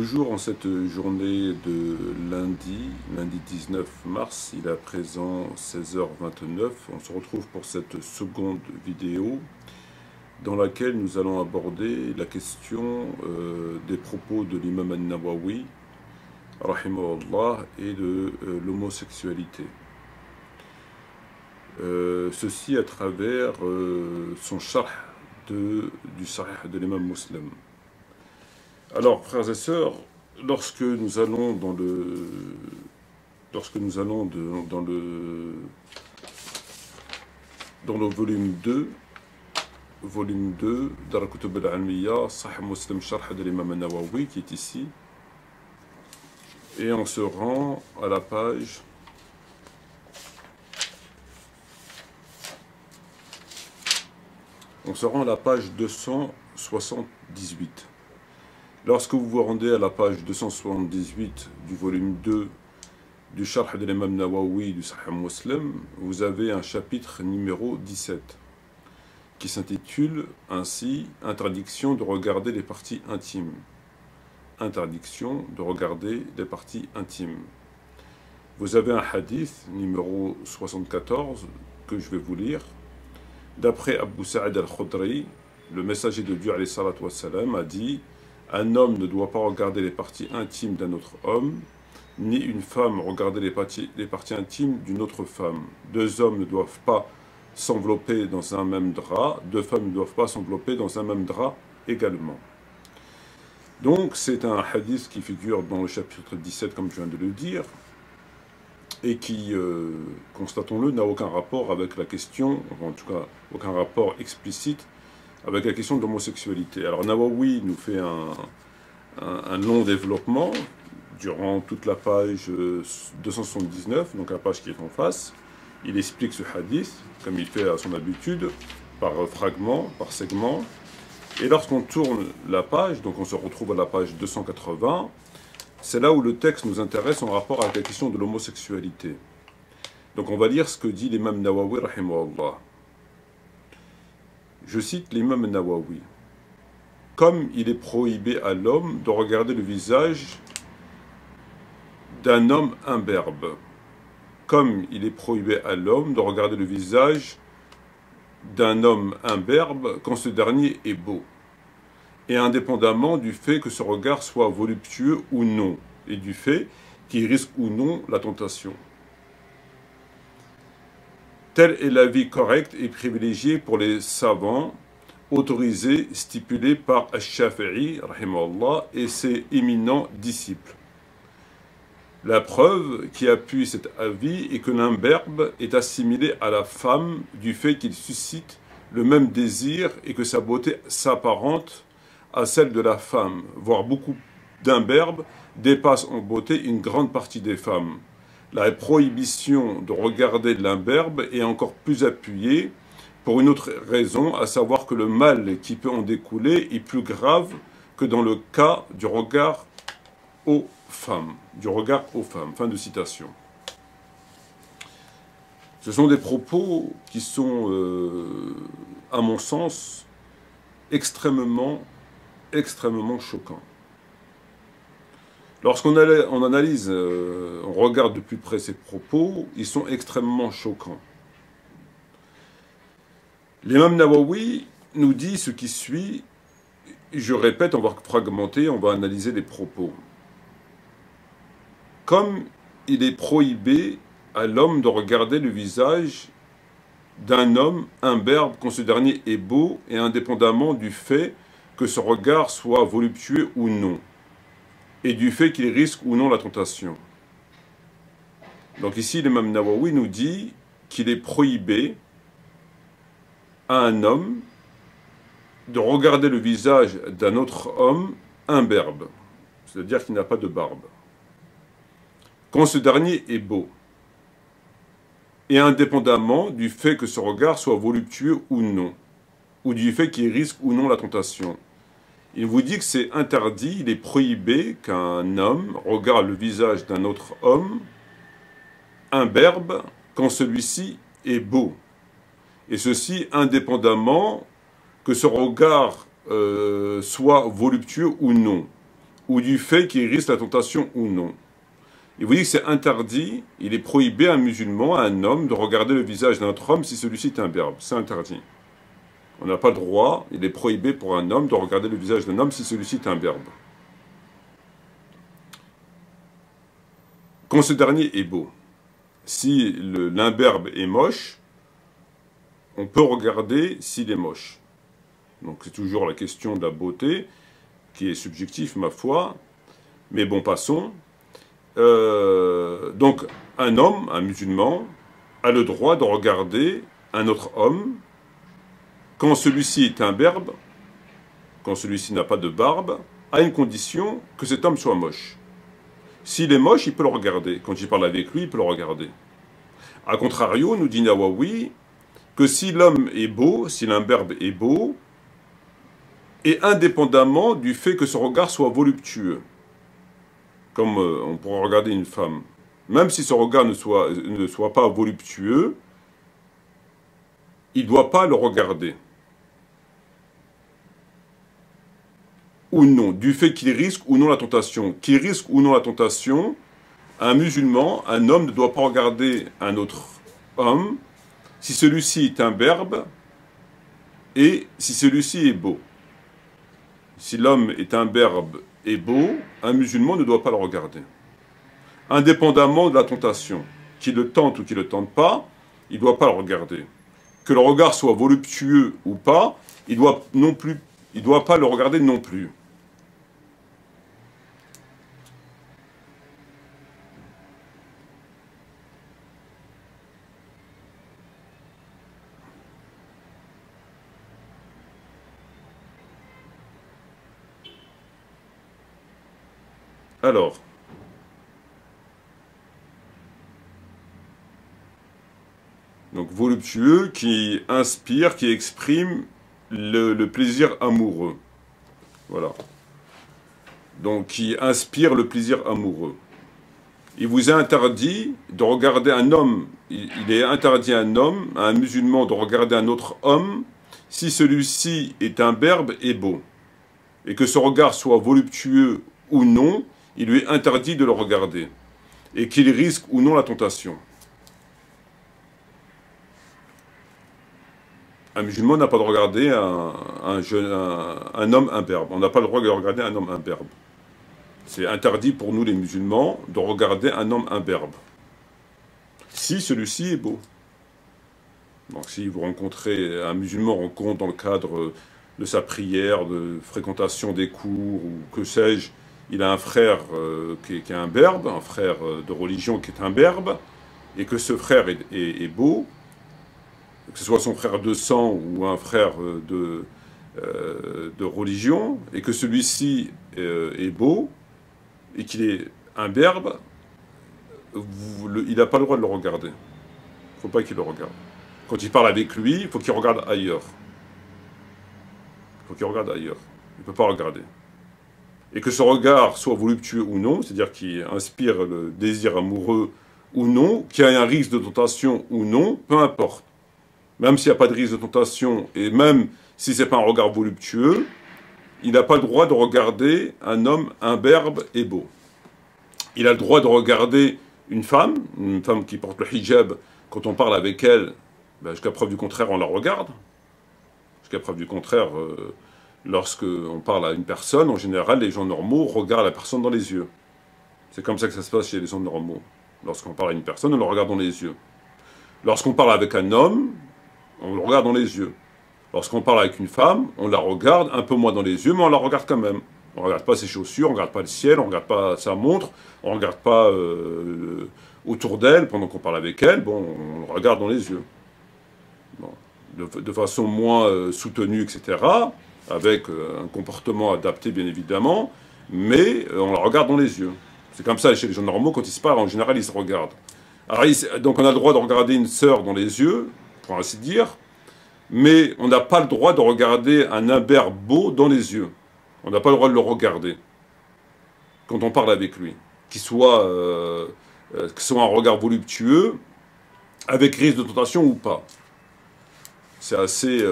Toujours en cette journée de lundi 19 mars, il est à présent 16h29. On se retrouve pour cette seconde vidéo dans laquelle nous allons aborder la question des propos de l'imam al-Nawawi, rahimahullah, et de l'homosexualité. Ceci à travers son sharh du Sahih de l'imam Muslim. Alors, frères et sœurs, lorsque nous allons dans le volume 2 Dar al-Kutub al-Almiya, Sahih Muslim Sharh de l'imam al-Nawawi, qui est ici, et on se rend à la page 278. Lorsque vous vous rendez à la page 278 du volume 2 du Sharh de l'imam Nawawi du Sahih Muslim, vous avez un chapitre numéro 17 qui s'intitule ainsi « Interdiction de regarder les parties intimes ». Interdiction de regarder les parties intimes. Vous avez un hadith numéro 74 que je vais vous lire. D'après Abu Sa'id al-Khudri, le messager de Dieu alayhi salatu wassalam a dit: un homme ne doit pas regarder les parties intimes d'un autre homme, ni une femme regarder les parties intimes d'une autre femme. Deux hommes ne doivent pas s'envelopper dans un même drap, deux femmes ne doivent pas s'envelopper dans un même drap également. Donc c'est un hadith qui figure dans le chapitre 17, comme je viens de le dire, et qui, constatons-le, n'a aucun rapport avec la question, en tout cas aucun rapport explicite avec la question de l'homosexualité. Alors Nawawi nous fait un long développement durant toute la page 279, donc la page qui est en face. Il explique ce hadith, comme il fait à son habitude, par fragments, par segments. Et lorsqu'on tourne la page, donc on se retrouve à la page 280, c'est là où le texte nous intéresse en rapport avec la question de l'homosexualité. Donc on va lire ce que dit l'imam Nawawi, rahimahullah. Je cite l'imam Nawawi. Comme il est prohibé à l'homme de regarder le visage d'un homme imberbe. Comme il est prohibé à l'homme de regarder le visage d'un homme imberbe quand ce dernier est beau. Et indépendamment du fait que ce regard soit voluptueux ou non, et du fait qu'il risque ou non la tentation. Tel est l'avis correct et privilégié pour les savants, autorisé, stipulé par Ash-Shafi'i, rahimahullah, et ses éminents disciples. La preuve qui appuie cet avis est que l'imberbe est assimilé à la femme du fait qu'il suscite le même désir et que sa beauté s'apparente à celle de la femme, voire beaucoup d'imberbes dépassent en beauté une grande partie des femmes. La prohibition de regarder l'imberbe est encore plus appuyée pour une autre raison, à savoir que le mal qui peut en découler est plus grave que dans le cas du regard aux femmes. Fin de citation. Ce sont des propos qui sont, à mon sens, extrêmement choquants. Lorsqu'on analyse, on regarde de plus près ces propos, ils sont extrêmement choquants. L'imam Nawawi nous dit ce qui suit, je répète, on va fragmenter, on va analyser les propos. Comme il est prohibé à l'homme de regarder le visage d'un homme imberbe quand ce dernier est beau et indépendamment du fait que ce regard soit voluptueux ou non, et du fait qu'il risque ou non la tentation. Donc ici, l'imam Nawawi nous dit qu'il est prohibé à un homme de regarder le visage d'un autre homme imberbe, c'est-à-dire qu'il n'a pas de barbe, quand ce dernier est beau, et indépendamment du fait que ce regard soit voluptueux ou non, ou du fait qu'il risque ou non la tentation. Il vous dit que c'est interdit, il est prohibé qu'un homme regarde le visage d'un autre homme imberbe quand celui-ci est beau. Et ceci indépendamment que ce regard soit voluptueux ou non, ou du fait qu'il risque la tentation ou non. Il vous dit que c'est interdit, il est prohibé à un musulman, à un homme, de regarder le visage d'un autre homme si celui-ci est un berbe. C'est interdit. On n'a pas le droit, il est prohibé pour un homme de regarder le visage d'un homme si celui-ci est un berbe. Quand ce dernier est beau, si l'imberbe est moche, on peut regarder s'il est moche. Donc c'est toujours la question de la beauté, qui est subjective, ma foi. Mais bon, passons. Donc un homme, un musulman, a le droit de regarder un autre homme quand celui-ci est imberbe, quand celui-ci n'a pas de barbe, à une condition que cet homme soit moche. S'il est moche, il peut le regarder. Quand il parle avec lui, il peut le regarder. A contrario, nous dit Nawawi, que si l'homme est beau, si l'imberbe est beau, et indépendamment du fait que son regard soit voluptueux, comme on pourrait regarder une femme, même si son regard ne soit pas voluptueux, il ne doit pas le regarder. Ou non, du fait qu'il risque ou non la tentation. Qu'il risque ou non la tentation, un musulman, un homme ne doit pas regarder un autre homme si celui-ci est imberbe et si celui-ci est beau. Si l'homme est imberbe et beau, un musulman ne doit pas le regarder. Indépendamment de la tentation, qu'il le tente ou qu'il ne le tente pas, il ne doit pas le regarder. Que le regard soit voluptueux ou pas, il ne doit pas le regarder non plus. Alors, donc voluptueux qui inspire, qui exprime le plaisir amoureux. Voilà. Donc qui inspire le plaisir amoureux. Il vous est interdit de regarder un homme, il est interdit à un musulman de regarder un autre homme si celui-ci est imberbe et beau. Et que ce regard soit voluptueux ou non, il lui est interdit de le regarder. Et qu'il risque ou non la tentation. Un musulman n'a pas de regarder un homme imberbe. On n'a pas le droit de regarder un homme imberbe. C'est interdit pour nous les musulmans de regarder un homme imberbe. Si celui-ci est beau. Donc si vous rencontrez un musulman rencontre dans le cadre de sa prière, de fréquentation des cours, ou que sais-je, il a un frère qui est imberbe, un frère de religion qui est imberbe, et que ce frère est beau, que ce soit son frère de sang ou un frère de religion, et que celui-ci est beau, et qu'il est imberbe, il n'a pas le droit de le regarder. Il ne faut pas qu'il le regarde. Quand il parle avec lui, il faut qu'il regarde ailleurs. Il faut qu'il regarde ailleurs. Il ne peut pas regarder. Et que ce regard soit voluptueux ou non, c'est-à-dire qu'il inspire le désir amoureux ou non, qu'il y ait un risque de tentation ou non, peu importe. Même s'il n'y a pas de risque de tentation, et même si ce n'est pas un regard voluptueux, il n'a pas le droit de regarder un homme imberbe et beau. Il a le droit de regarder une femme qui porte le hijab, quand on parle avec elle, ben jusqu'à preuve du contraire, on la regarde. Jusqu'à preuve du contraire, lorsqu'on parle à une personne, en général, les gens normaux regardent la personne dans les yeux. C'est comme ça que ça se passe chez les gens normaux. Lorsqu'on parle à une personne, on le regarde dans les yeux. Lorsqu'on parle avec un homme, on le regarde dans les yeux. Lorsqu'on parle avec une femme, on la regarde un peu moins dans les yeux, mais on la regarde quand même. On ne regarde pas ses chaussures, on ne regarde pas le ciel, on ne regarde pas sa montre, on ne regarde pas autour d'elle pendant qu'on parle avec elle, bon, on le regarde dans les yeux. Bon. De façon moins soutenue, etc., avec un comportement adapté, bien évidemment, mais on la regarde dans les yeux. C'est comme ça chez les gens normaux, quand ils se parlent, en général, ils se regardent. Alors, donc on a le droit de regarder une sœur dans les yeux, pour ainsi dire, mais on n'a pas le droit de regarder un imberbe beau dans les yeux. On n'a pas le droit de le regarder quand on parle avec lui. Qu'il soit un regard voluptueux, avec risque de tentation ou pas. C'est assez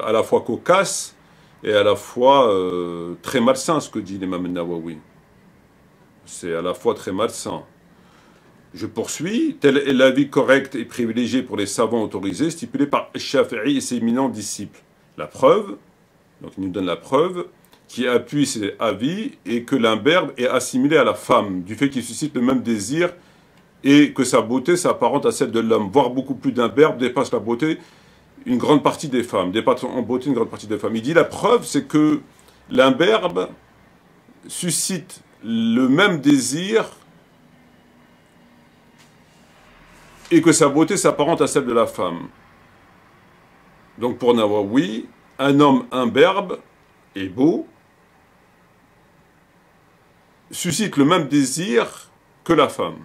à la fois cocasse est à la fois très malsain, ce que dit l'imam Nawawi. C'est à la fois très malsain. Je poursuis. Tel est l'avis correct et privilégié pour les savants autorisés, stipulé par Shafi'i et ses éminents disciples. La preuve, donc il nous donne la preuve, qui appuie ses avis et que l'imberbe est assimilé à la femme, du fait qu'il suscite le même désir et que sa beauté s'apparente à celle de l'homme, voire beaucoup plus d'imberbe dépasse la beauté une grande partie des femmes, dépasse en beauté une grande partie des femmes. Il dit la preuve, c'est que l'imberbe suscite le même désir et que sa beauté s'apparente à celle de la femme. Donc pour Nawawi, un homme imberbe et beau suscite le même désir que la femme.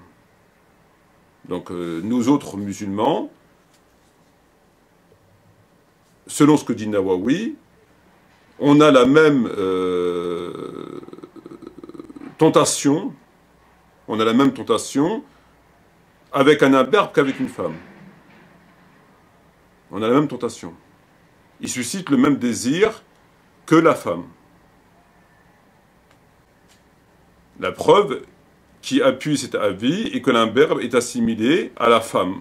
Donc nous autres musulmans, selon ce que dit Nawawi, on a la même tentation, avec un imberbe qu'avec une femme. On a la même tentation. Il suscite le même désir que la femme. La preuve qui appuie cet avis est que l'imberbe est assimilé à la femme.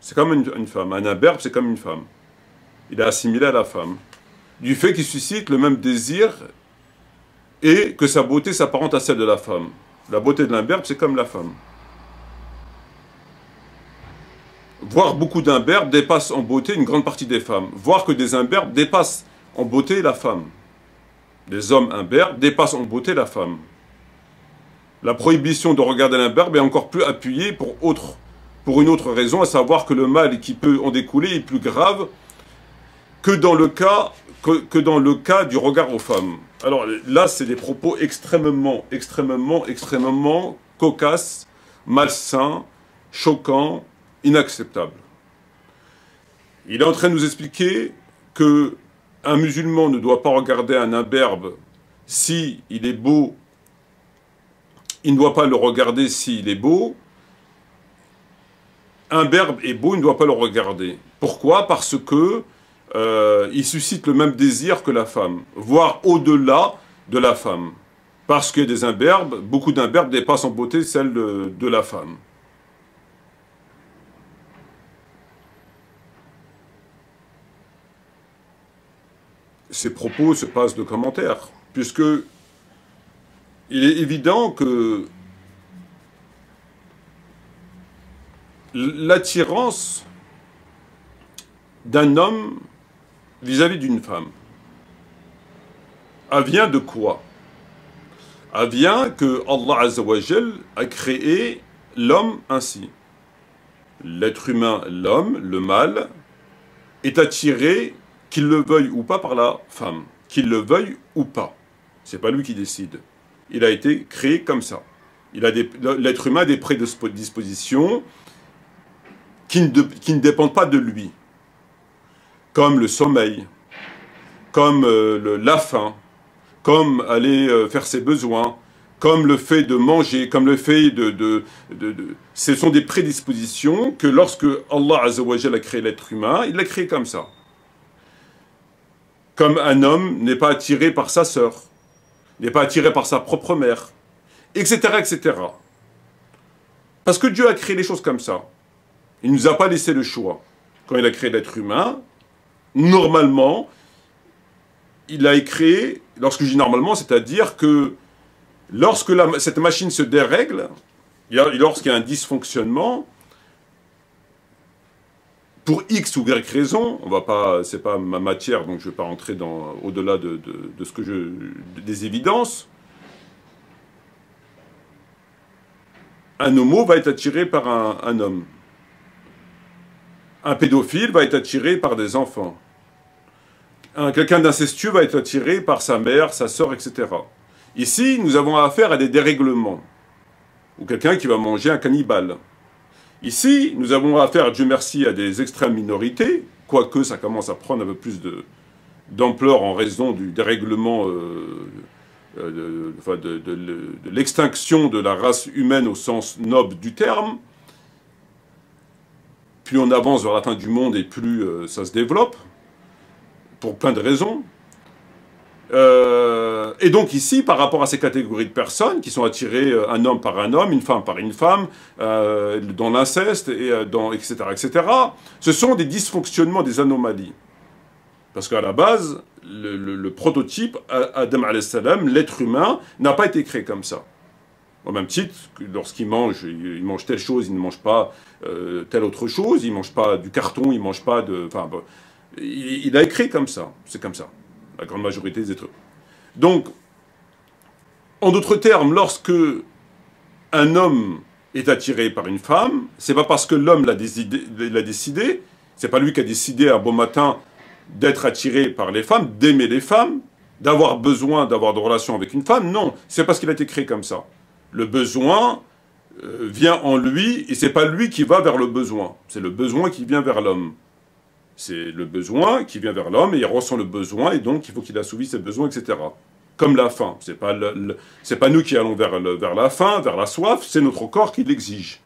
C'est comme une femme. Un imberbe, c'est comme une femme. Il est assimilé à la femme. Du fait qu'il suscite le même désir et que sa beauté s'apparente à celle de la femme. La beauté de l'imberbe, c'est comme la femme. Voir beaucoup d'imberbes dépasse en beauté une grande partie des femmes. Voir que des imberbes dépassent en beauté la femme. Les hommes imberbes dépassent en beauté la femme. La prohibition de regarder l'imberbe est encore plus appuyée pour une autre raison, à savoir que le mal qui peut en découler est plus grave que dans le cas du regard aux femmes. Alors là, c'est des propos extrêmement cocasses, malsains, choquants, inacceptables. Il est en train de nous expliquer que un musulman ne doit pas regarder un imberbe s'il est beau, il ne doit pas le regarder s'il est beau. Un imberbe est beau, il ne doit pas le regarder. Pourquoi? Parce que il suscite le même désir que la femme, voire au-delà de la femme. Parce que des imberbes, beaucoup d'imberbes dépassent en beauté celle de la femme. Ces propos se passent de commentaires, puisque il est évident que l'attirance d'un homme vis-à-vis d'une femme vient de quoi? Vient que Allah Azza wa Jal a créé l'homme ainsi. L'être humain, l'homme, le mâle, est attiré, qu'il le veuille ou pas, par la femme. Qu'il le veuille ou pas. C'est pas lui qui décide. Il a été créé comme ça. L'être humain a des prédispositions qui ne dépendent pas de lui. Comme le sommeil, comme la faim, comme aller faire ses besoins, comme le fait de manger, comme le fait ce sont des prédispositions que lorsque Allah Azza wa Jal a créé l'être humain, il l'a créé comme ça. Comme un homme n'est pas attiré par sa sœur, n'est pas attiré par sa propre mère, etc., etc. Parce que Dieu a créé les choses comme ça. Il ne nous a pas laissé le choix. Quand il a créé l'être humain, normalement, il a créé, lorsque je dis normalement, c'est-à-dire que lorsque cette machine se dérègle, lorsqu'il y a un dysfonctionnement, pour X ou Y raison, c'est pas ma matière, donc je ne vais pas rentrer au-delà de des évidences, un homo va être attiré par un homme. Un pédophile va être attiré par des enfants. Quelqu'un d'incestueux va être attiré par sa mère, sa sœur, etc. Ici, nous avons affaire à des dérèglements. Ou quelqu'un qui va manger un cannibale. Ici, nous avons affaire, Dieu merci, à des extrêmes minorités, quoique ça commence à prendre un peu plus d'ampleur en raison du dérèglement, de l'extinction de la race humaine au sens noble du terme. Plus on avance vers la fin du monde et plus ça se développe, pour plein de raisons. Et donc ici, par rapport à ces catégories de personnes qui sont attirées un homme par un homme, une femme par une femme, dans l'inceste, etc., etc., ce sont des dysfonctionnements, des anomalies. Parce qu'à la base, le prototype, Adam alayhi salam, l'être humain, n'a pas été créé comme ça. Au même titre que lorsqu'il mange, il mange telle chose, il ne mange pas telle autre chose, il ne mange pas du carton, il ne mange pas de... Enfin, bon, il a écrit comme ça, c'est comme ça, la grande majorité des êtres humains. Donc, en d'autres termes, lorsque un homme est attiré par une femme, c'est pas parce que l'homme l'a décidé, c'est pas lui qui a décidé un beau matin d'être attiré par les femmes, d'aimer les femmes, d'avoir besoin d'avoir de relations avec une femme, non, c'est parce qu'il a été créé comme ça. Le besoin vient en lui, et c'est pas lui qui va vers le besoin, c'est le besoin qui vient vers l'homme. C'est le besoin qui vient vers l'homme, et il ressent le besoin, et donc il faut qu'il assouvisse ses besoins, etc. Comme la faim. C'est pas nous qui allons vers la faim, vers la soif, c'est notre corps qui l'exige.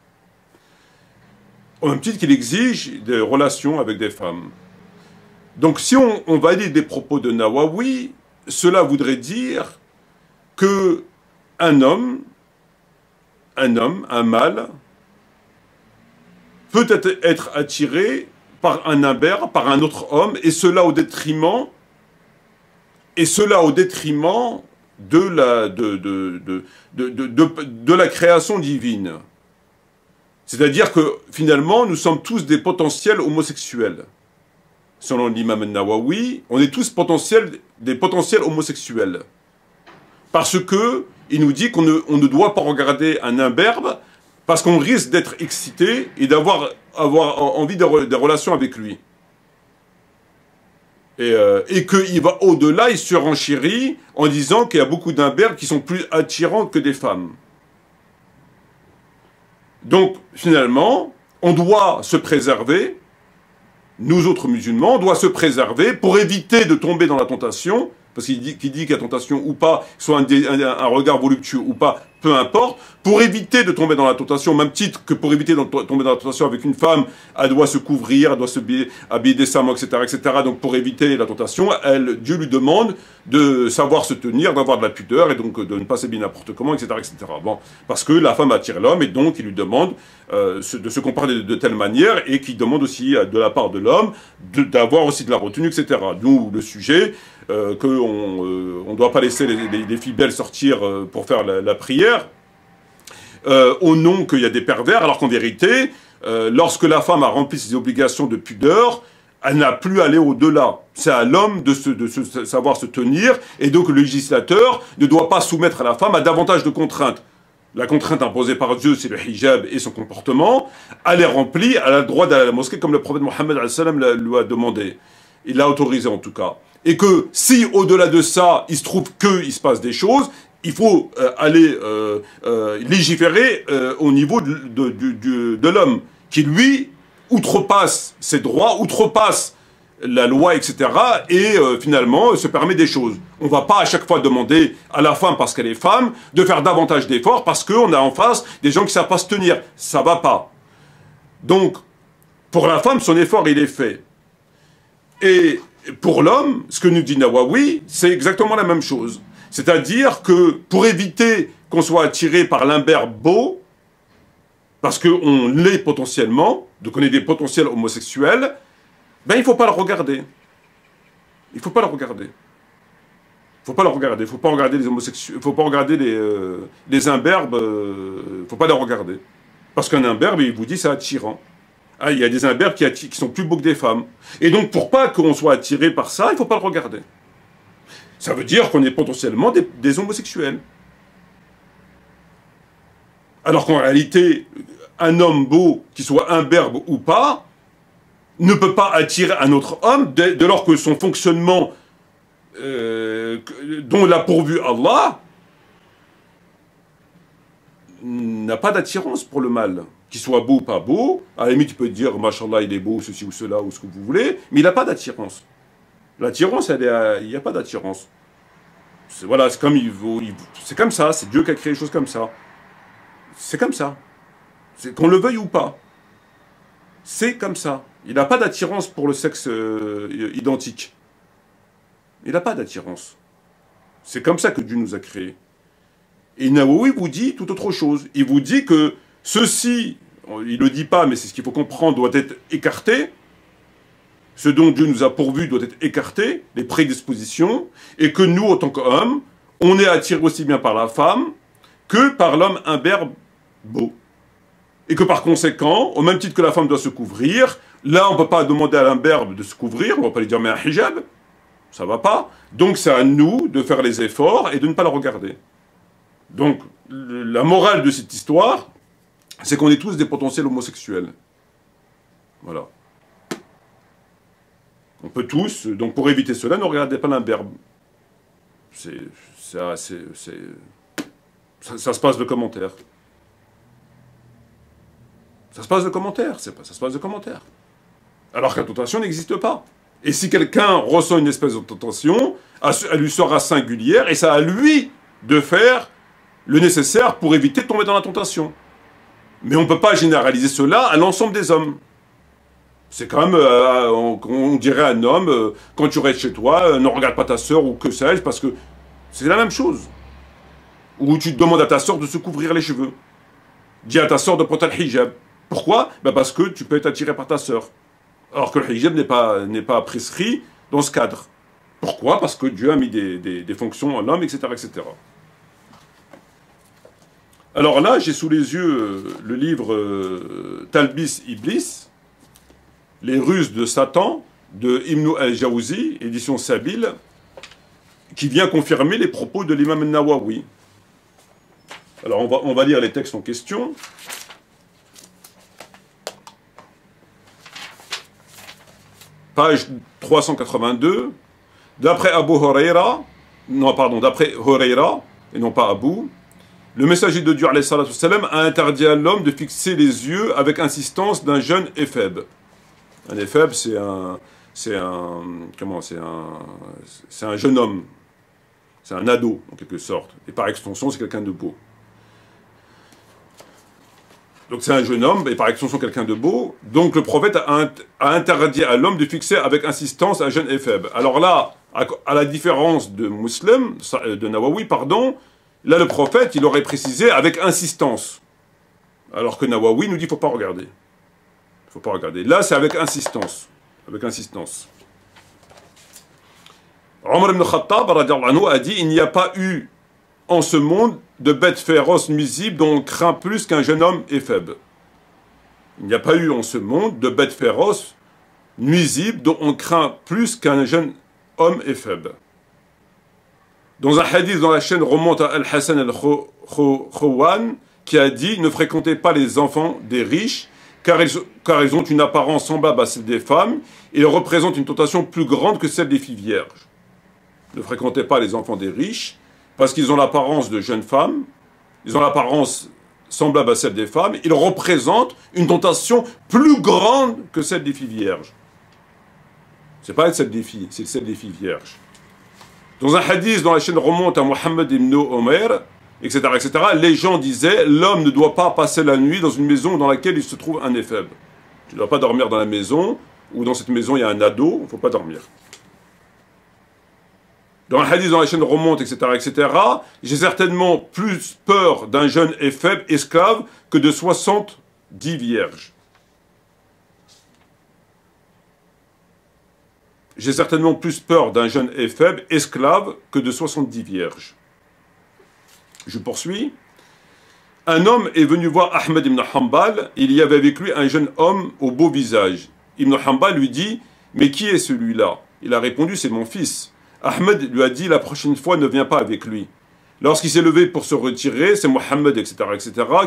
Au même titre qu'il exige des relations avec des femmes. Donc si on valide les propos de Nawawi, cela voudrait dire que un mâle, peut être attiré par un imberbe, par un autre homme, et cela au détriment de la création divine. C'est-à-dire que finalement, nous sommes tous des potentiels homosexuels. Selon l'imam al-Nawawi, on est tous des potentiels homosexuels. Parce que il nous dit qu'on ne doit pas regarder un imberbe parce qu'on risque d'être excité et d'avoir envie des relations avec lui. Et qu'il va au-delà, il surenchérit en disant qu'il y a beaucoup d'imberbes qui sont plus attirants que des femmes. Donc, finalement, on doit se préserver, nous autres musulmans, on doit se préserver pour éviter de tomber dans la tentation, parce qu'il dit qu'il y a tentation ou pas, soit un regard voluptueux ou pas, peu importe, pour éviter de tomber dans la tentation, au même titre que pour éviter de tomber dans la tentation avec une femme, elle doit se couvrir, elle doit se habiller décemment, etc., etc. Donc pour éviter la tentation, Dieu lui demande de savoir se tenir, d'avoir de la pudeur, et donc de ne pas s'habiller n'importe comment, etc., etc. Bon, parce que la femme attire l'homme, et donc il lui demande de se comporter de telle manière, et qui demande aussi de la part de l'homme d'avoir aussi de la retenue, etc. D'où le sujet qu'on ne doit pas laisser les filles belles sortir pour faire la prière, au nom qu'il y a des pervers, alors qu'en vérité, lorsque la femme a rempli ses obligations de pudeur, elle n'a plus à aller au-delà. C'est à l'homme de savoir se tenir, et donc le législateur ne doit pas soumettre à la femme à davantage de contraintes. La contrainte imposée par Dieu, c'est le hijab et son comportement. Elle est remplie, elle a le droit d'aller à la mosquée, comme le prophète Mohammed lui a demandé. Il l'a autorisé en tout cas. Et que si au-delà de ça, il se trouve qu'il se passe des choses, il faut aller légiférer au niveau de l'homme, qui lui outrepasse ses droits, outrepasse la loi, etc. et finalement se permet des choses. On ne va pas à chaque fois demander à la femme, parce qu'elle est femme, de faire davantage d'efforts, parce qu'on a en face des gens qui ne savent pas se tenir. Ça ne va pas. Donc, pour la femme, son effort, il est fait. Et pour l'homme, ce que nous dit Nawawi, c'est exactement la même chose. C'est-à-dire que pour éviter qu'on soit attiré par l'imberbe beau, parce qu'on l'est potentiellement, donc on est des potentiels homosexuels, ben il ne faut pas le regarder. Il ne faut pas le regarder. Il ne faut pas le regarder. Il ne faut pas regarder les homosexuels. Il ne faut pas regarder les imberbes. Il ne faut pas les regarder. Parce qu'un imberbe, il vous dit, c'est attirant. Ah, il y a des imberbes qui sont plus beaux que des femmes. Et donc, pour pas qu'on soit attiré par ça, il ne faut pas le regarder. Ça veut dire qu'on est potentiellement des homosexuels. Alors qu'en réalité, un homme beau, qu'il soit imberbe ou pas, ne peut pas attirer un autre homme dès lors que son fonctionnement dont l'a pourvu Allah n'a pas d'attirance pour le mal. Qu'il soit beau ou pas beau, à la limite tu peux dire Mashallah il est beau, ceci ou cela, ou ce que vous voulez, mais il n'a pas d'attirance. L'attirance, il n'y a pas d'attirance. Voilà, c'est comme c'est comme ça, c'est Dieu qui a créé les choses comme ça. C'est comme ça. Qu'on le veuille ou pas. C'est comme ça. Il n'a pas d'attirance pour le sexe identique. Il n'a pas d'attirance. C'est comme ça que Dieu nous a créés. Et Nawawi vous dit tout autre chose. Il vous dit que ceci, il ne le dit pas, mais c'est ce qu'il faut comprendre, doit être écarté. Ce dont Dieu nous a pourvu doit être écarté, les prédispositions, et que nous, en tant qu'hommes, on est attirés aussi bien par la femme que par l'homme imberbe beau. Et que par conséquent, au même titre que la femme doit se couvrir, là on ne peut pas demander à l'imberbe de se couvrir, on ne va pas lui dire mais un hijab, ça ne va pas. Donc c'est à nous de faire les efforts et de ne pas la regarder. Donc la morale de cette histoire, c'est qu'on est tous des potentiels homosexuels. Voilà. On peut tous, donc pour éviter cela, ne regardez pas l'imberbe. Ça se passe de commentaires. Ça se passe de commentaires, ça se passe de commentaires. Alors que la tentation n'existe pas. Et si quelqu'un ressent une espèce de tentation, elle lui sera singulière et c'est à lui de faire le nécessaire pour éviter de tomber dans la tentation. Mais on ne peut pas généraliser cela à l'ensemble des hommes. C'est comme, on dirait à un homme, quand tu restes chez toi, ne regarde pas ta sœur ou que sais-je, parce que c'est la même chose. Ou tu demandes à ta sœur de se couvrir les cheveux. Dis à ta sœur de porter le hijab. Pourquoi? Parce que tu peux être attiré par ta sœur. Alors que le hijab n'est pas prescrit dans ce cadre. Pourquoi? Parce que Dieu a mis des fonctions en l'homme, etc., etc. Alors là, j'ai sous les yeux le livre Talbis Iblis, Les ruses de Satan, de Ibn al-Jawzi, édition Sabil, qui vient confirmer les propos de l'imam al-Nawawi. Alors on va lire les textes en question. Page 382, d'après Abu Huraira, d'après Huraira, et non pas Abu, le messager de Dieu alayhi salatu wassalam, a interdit à l'homme de fixer les yeux avec insistance d'un jeune éphèbe. Un éphèbe, c'est un jeune homme, c'est un ado en quelque sorte, et par extension c'est quelqu'un de beau. Donc c'est un jeune homme, et par extension quelqu'un de beau. Donc le prophète a interdit à l'homme de fixer avec insistance un jeune éphèbe. Alors là, à la différence de Muslim, de Nawawi, pardon, là le prophète, il aurait précisé avec insistance. Alors que Nawawi nous dit qu'il ne faut pas regarder. Il ne faut pas regarder. Là, c'est avec insistance. Avec insistance. Omar ibn Khattab a dit, il n'y a pas eu en ce monde de bêtes féroces nuisibles dont on craint plus qu'un jeune homme éphèbe. Il n'y a pas eu en ce monde de bêtes féroces nuisibles dont on craint plus qu'un jeune homme éphèbe. Dans un hadith dont la chaîne remonte à Al-Hassan al-Khawan, qui a dit « Ne fréquentez pas les enfants des riches, car ils ont une apparence semblable à celle des femmes, et ils représentent une tentation plus grande que celle des filles vierges. » Ne fréquentez pas les enfants des riches, parce qu'ils ont l'apparence de jeunes femmes, ils ont l'apparence semblable à celle des femmes, ils représentent une tentation plus grande que celle des filles vierges. C'est pas celle des filles, c'est celle des filles vierges. Dans un hadith dont la chaîne remonte à Mohammed ibn Omer, etc., les gens disaient, l'homme ne doit pas passer la nuit dans une maison dans laquelle il se trouve un éphèbe. Tu ne dois pas dormir dans la maison, ou dans cette maison il y a un ado, il ne faut pas dormir. Dans un hadith dont la chaîne remonte, etc., j'ai certainement plus peur d'un jeune éphèbe esclave que de 70 vierges. J'ai certainement plus peur d'un jeune éphèbe esclave que de 70 vierges. Je poursuis. Un homme est venu voir Ahmed ibn Hanbal, il y avait avec lui un jeune homme au beau visage. Ibn Hanbal lui dit, mais qui est celui-là? Il a répondu, c'est mon fils. Ahmed lui a dit, la prochaine fois, ne viens pas avec lui. Lorsqu'il s'est levé pour se retirer, c'est Mohammed, etc.,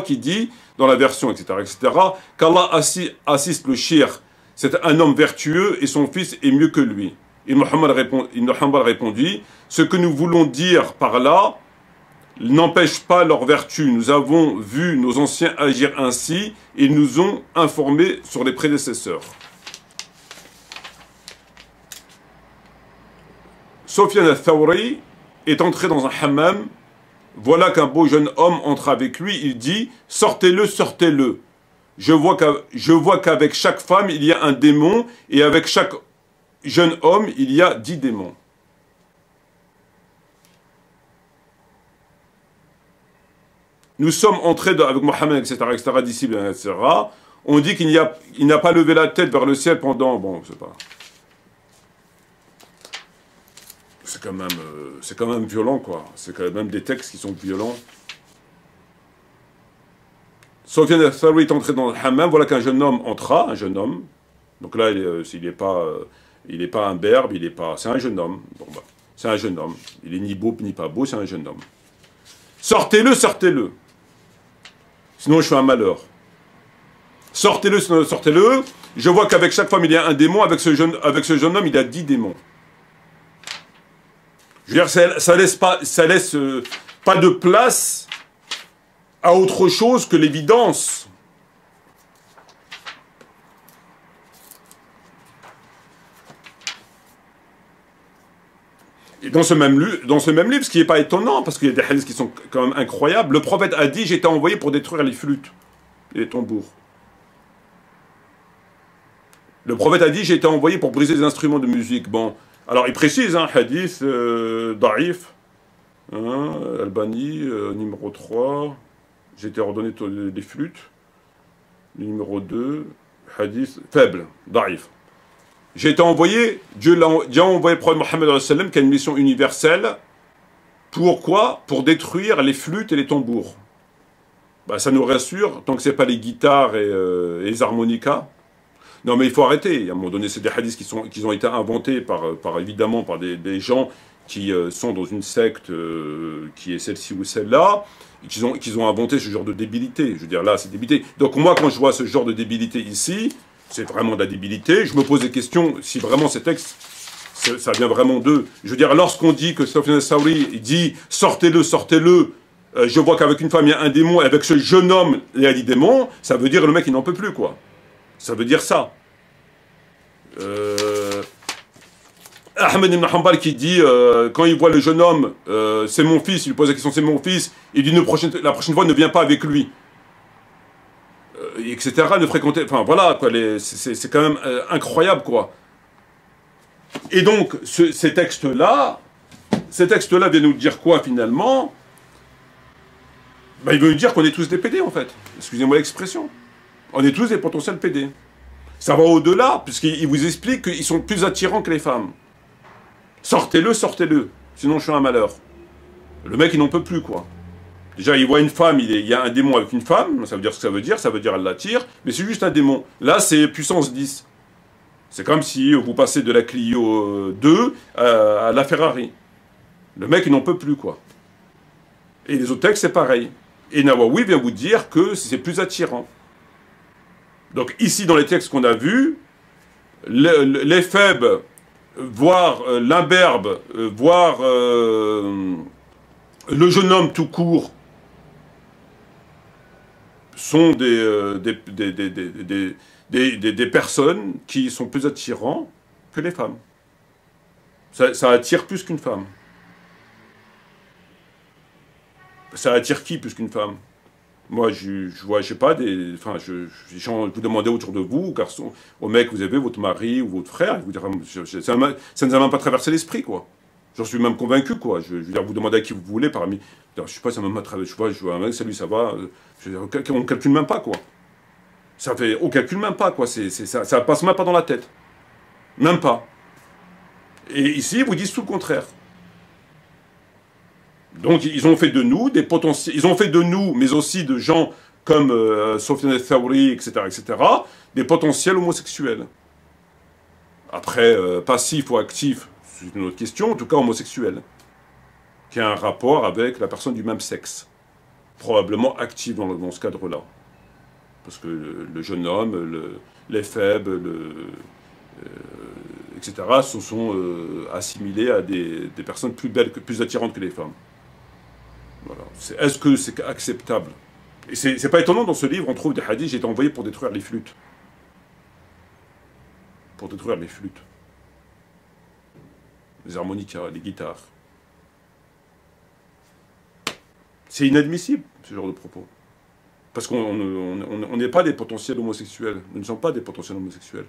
qui dit, dans la version, etc., qu'Allah assiste le shir. C'est un homme vertueux et son fils est mieux que lui. Ibn Hanbal répondit, ce que nous voulons dire par là n'empêche pas leur vertu. Nous avons vu nos anciens agir ainsi et ils nous ont informés sur les prédécesseurs. Sufyan al-Thawri est entré dans un hammam. Voilà qu'un beau jeune homme entre avec lui. Il dit, sortez-le, sortez-le. Je vois qu'avec chaque femme, il y a un démon, et avec chaque jeune homme, il y a 10 démons. nous sommes entrés avec Mohammed, etc., disciples, etc., on dit qu'il n'a pas levé la tête vers le ciel pendant, bon, c'est pas... C'est quand même violent, quoi. C'est quand même des textes qui sont violents. Sufyan al-Thawri est entré dans le hammam, voilà qu'un jeune homme entra, un jeune homme. Donc là, il n'est pas un berbe, c'est un jeune homme. Bon, bah, c'est un jeune homme. Il est ni beau ni pas beau, c'est un jeune homme. Sortez-le, sortez-le. Sinon, je fais un malheur. Sortez-le, sinon, sortez-le. Je vois qu'avec chaque femme, il y a un démon. Avec ce jeune homme, il y a 10 démons. Je veux dire, ça laisse pas de place à autre chose que l'évidence. Et dans ce même livre, ce qui n'est pas étonnant, parce qu'il y a des hadiths qui sont quand même incroyables, le prophète a dit « J'étais envoyé pour détruire les flûtes et les tambours ». Le prophète a dit « J'ai été envoyé pour briser les instruments de musique ». Bon, alors il précise, hadith da'if, Albani, numéro 3, j'ai été ordonné des flûtes. Numéro 2, hadith faible, da'if. J'ai été envoyé, Dieu a envoyé le prophète Mohammed qui a une mission universelle. Pourquoi? Pour détruire les flûtes et les tambours. Bah, ça nous rassure, tant que ce n'est pas les guitares et les harmonicas. Non mais il faut arrêter, à un moment donné c'est des hadiths qui ont été inventés évidemment par des gens qui sont dans une secte qui est celle-ci ou celle-là, et qu'ils ont inventé ce genre de débilité. Je veux dire là c'est débilité. Donc moi quand je vois ce genre de débilité ici, c'est vraiment de la débilité, je me pose des questions si vraiment ces textes, ça vient vraiment d'eux. Je veux dire lorsqu'on dit que Sufyan al-Thawri dit sortez-le, sortez-le, je vois qu'avec une femme il y a un démon, et avec ce jeune homme il y a 10 démons, ça veut dire le mec il n'en peut plus quoi. Ça veut dire ça. Ahmed ibn Hanbal qui dit, quand il voit le jeune homme, c'est mon fils, il lui pose la question, c'est mon fils, il dit la prochaine fois ne viens pas avec lui. Etc. Ne fréquenter, enfin voilà, quoi, c'est quand même incroyable, quoi. Et donc, ces textes-là viennent nous dire quoi, finalement? Ben, il veut nous dire qu'on est tous des PD, en fait. Excusez-moi l'expression. On est tous des potentiels PD. Ça va au-delà, puisqu'il vous explique qu'ils sont plus attirants que les femmes. Sortez-le, sortez-le. Sinon, je suis un malheur. Le mec, il n'en peut plus, quoi. Déjà, il voit une femme, il y a un démon avec une femme, ça veut dire ce que ça veut dire elle l'attire, mais c'est juste un démon. Là, c'est puissance 10. C'est comme si vous passez de la Clio 2 à la Ferrari. Le mec, il n'en peut plus, quoi. Et les autres textes, c'est pareil. Et Nawawi vient vous dire que c'est plus attirant. Donc ici, dans les textes qu'on a vus, les faibles, voire l'imberbe, voire le jeune homme tout court, sont des personnes qui sont plus attirants que les femmes. Ça attire plus qu'une femme. Ça attire qui plus qu'une femme? Moi, je vois, je sais pas, vous demandez autour de vous, garçons, aux mecs, vous avez votre mari ou votre frère, vous direz, ça ne nous a même pas traversé l'esprit, quoi. J'en suis même convaincu, quoi. Je veux dire, vous demandez à qui vous voulez, parmi. Je sais pas, ça m'a même pas traversé. Je vois un mec, salut, ça va. On calcule même pas, quoi. On calcule même pas, quoi. Ça passe même pas dans la tête. Même pas. Et ici, ils vous disent tout le contraire. Donc, ils ont fait de nous des potentiels. Ils ont fait de nous, mais aussi de gens comme Sufyan al-Thawri, etc., des potentiels homosexuels. Après, passif ou actif, c'est une autre question, en tout cas homosexuel, qui a un rapport avec la personne du même sexe, probablement actif dans ce cadre-là. Parce que le jeune homme, les faibles, etc., se sont assimilés à des personnes plus belles, plus attirantes que les femmes. Voilà. Est-ce que c'est acceptable? Et c'est pas étonnant, dans ce livre, on trouve des hadiths, j'ai été envoyé pour détruire les flûtes. Pour détruire les flûtes. Les harmonicas, les guitares. C'est inadmissible, ce genre de propos. Parce qu'on n'est pas des potentiels homosexuels. Nous ne sommes pas des potentiels homosexuels.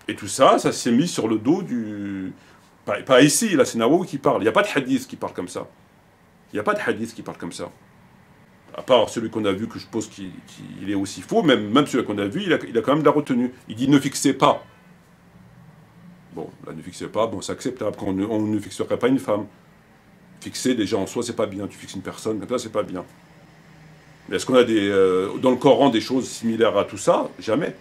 Et tout ça, ça s'est mis sur le dos du... Pas ici, là c'est Nawawi qui parle. Il n'y a pas de hadith qui parle comme ça. Il n'y a pas de hadith qui parle comme ça. À part celui qu'on a vu, que je pense qu'il est aussi faux, même celui qu'on a vu, il a quand même de la retenue. Il dit ne fixez pas. Bon, là, ne fixez pas, bon, c'est acceptable. On ne fixerait pas une femme. Fixer déjà en soi, c'est pas bien. Tu fixes une personne, comme ça, c'est pas bien. Mais est-ce qu'on a dans le Coran des choses similaires à tout ça? Jamais.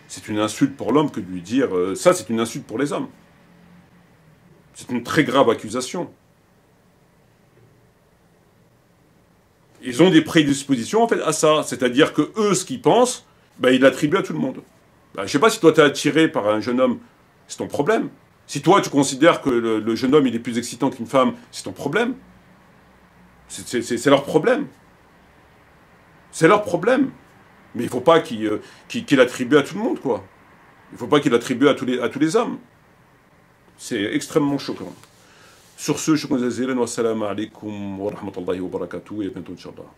C'est une insulte pour l'homme que de lui dire ça, c'est une insulte pour les hommes. C'est une très grave accusation. Ils ont des prédispositions en fait à ça, c'est-à-dire que eux, ce qu'ils pensent, ben, ils l'attribuent à tout le monde. Ben, je sais pas si toi t'es attiré par un jeune homme, c'est ton problème. Si toi tu considères que le jeune homme il est plus excitant qu'une femme, c'est ton problème. C'est leur problème. C'est leur problème. Mais il faut pas qu'il l'attribue à tout le monde, quoi. Il faut pas qu'il l'attribue à tous les hommes. C'est extrêmement choquant. Sur ce, je vous remercie. Wassalamu alaikum wa rahmatullahi wa barakatuh et à bientôt, Inch'Allah.